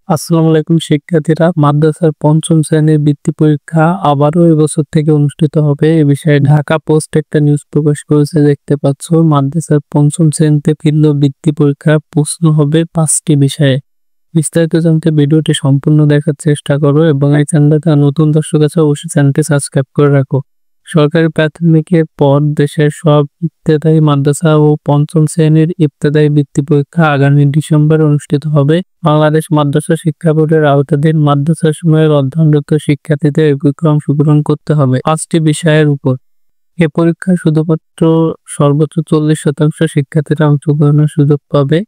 আসসালামু আলাইকুম শিক্ষার্থীরা, মাদ্রাসার পঞ্চম শ্রেণীর বৃত্তি পরীক্ষা আবারও এবছর থেকে অনুষ্ঠিত হবে। এ বিষয়ে ঢাকা পোস্ট একটা নিউজ প্রকাশ করেছে, দেখতে পাচ্ছ। মাদ্রাসার পঞ্চম শ্রেণীতে ফিরল বৃত্তি পরীক্ষা, প্রশ্ন হবে 5টি বিষয়ে। বিস্তারিত জানতে ভিডিওটি সম্পূর্ণ দেখার চেষ্টা করো এবং এই চ্যানেলটা নতুন দর্শক আছে অবশ্যই চ্যানেলটি সাবস্ক্রাইব করে রাখো। সরকারি প্রাথমিকের পর দেশের সব ইবতেদায়ী মাদ্রাসা ও পঞ্চম শ্রেণীর ইবতেদায়ী বৃত্তি পরীক্ষা আগামী ডিসেম্বরে অনুষ্ঠিত হবে। বাংলাদেশ মাদ্রাসা শিক্ষা বোর্ডের আওতাধীন মাদ্রাসাসমূহের অধ্যয়নরত শিক্ষার্থীদের একত্রে অংশগ্রহণ করতে হবে 5টি বিষয়ের উপর। এ পরীক্ষায় শুধুমাত্র সর্বোচ্চ 40% শিক্ষার্থীরা অংশগ্রহণের সুযোগ পাবে।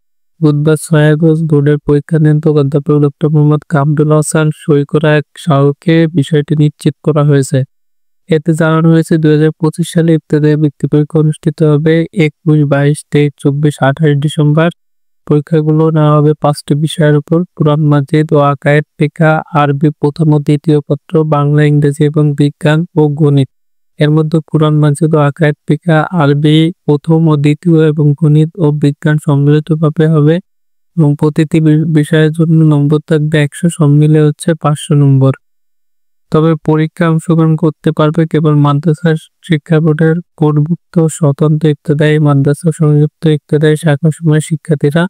বুধবার 6 আগস্ট বোর্ডের পরীক্ষা নিয়ন্ত্রক অধ্যাপক ডক্টর মোহাম্মদ কামরুল হাসান সই করা এক স্মারকে বিষয়টি নিশ্চিত করা হয়েছে। এতে জানানো হয়েছে 2025 সালে ইবতেদায়ী বৃত্তি পরীক্ষা অনুষ্ঠিত হবে 21, 22, 23, 24, 28 ডিসেম্বর। পরীক্ষাগুলো নেওয়া হবে 5টি বিষয়ের উপর: কুরআন মাজিদ ও আকায়েদ ফিকহ, আরবি প্রথম ও দ্বিতীয় পত্র, বাংলা, ইংরেজি এবং বিজ্ঞান ও গণিত। এর মধ্যে কুরআন মাজিদ ও আকায়েদ ফিকহ, আরবি প্রথম ও দ্বিতীয় এবং গণিত ও বিজ্ঞান সম্মিলিতভাবে হবে এবং প্রতিটি বিষয়ের জন্য নম্বর থাকবে 100, সব মিলে হচ্ছে 500 নম্বর। তবে পরীক্ষায় অংশগ্রহণ করতে পারবে কেবল মাদ্রাসা শিক্ষা বোর্ডের কোডভুক্ত স্বতন্ত্র ইবতেদায়ী মাদ্রাসা সংযুক্ত ইবতেদায়ী শাখাসমূহের শিক্ষার্থীরা।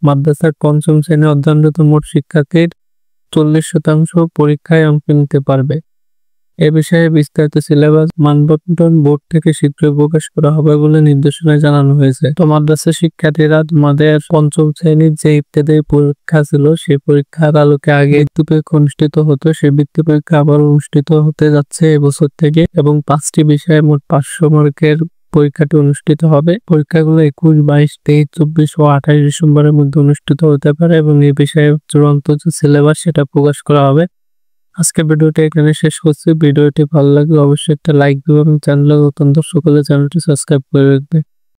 মাদ্রাসার পঞ্চম শ্রেণীর অধ্যয়নরত মোট শিক্ষার্থীর 40% পরীক্ষায় অংশ নিতে পারবে। এ বিষয়ে বিস্তারিত সিলেবাস মানবন্টন বোর্ড থেকে শীঘ্রই প্রকাশ করা হবে বলে নির্দেশনায় জানানো হয়েছে। তো মাদ্রাসা শিক্ষার্থীরা, তোমাদের পঞ্চম শ্রেণীর যে ইবতেদায়ী পরীক্ষা ছিল সেই পরীক্ষার আলোকে আগে বৃত্তি পরীক্ষা অনুষ্ঠিত হতো, সেই বৃত্তি পরীক্ষা আবার অনুষ্ঠিত হতে যাচ্ছে এবছর থেকে এবং 5টি বিষয়ে মোট 500 মার্কের পরীক্ষাটি অনুষ্ঠিত হবে। পরীক্ষাগুলো 21, 22, 23, 24 ও 28 ডিসেম্বরের মধ্যে অনুষ্ঠিত হতে পারে এবং এই বিষয়ে চূড়ান্ত যে সিলেবাস সেটা প্রকাশ করা হবে। আজকে ভিডিওটি এখানে শেষ করছি। ভিডিওটি ভালো লাগলে অবশ্যই একটা লাইক দিও এবং চ্যানেলে নতুন দর্শক হলে চ্যানেলটি সাবস্ক্রাইব করে রাখবে।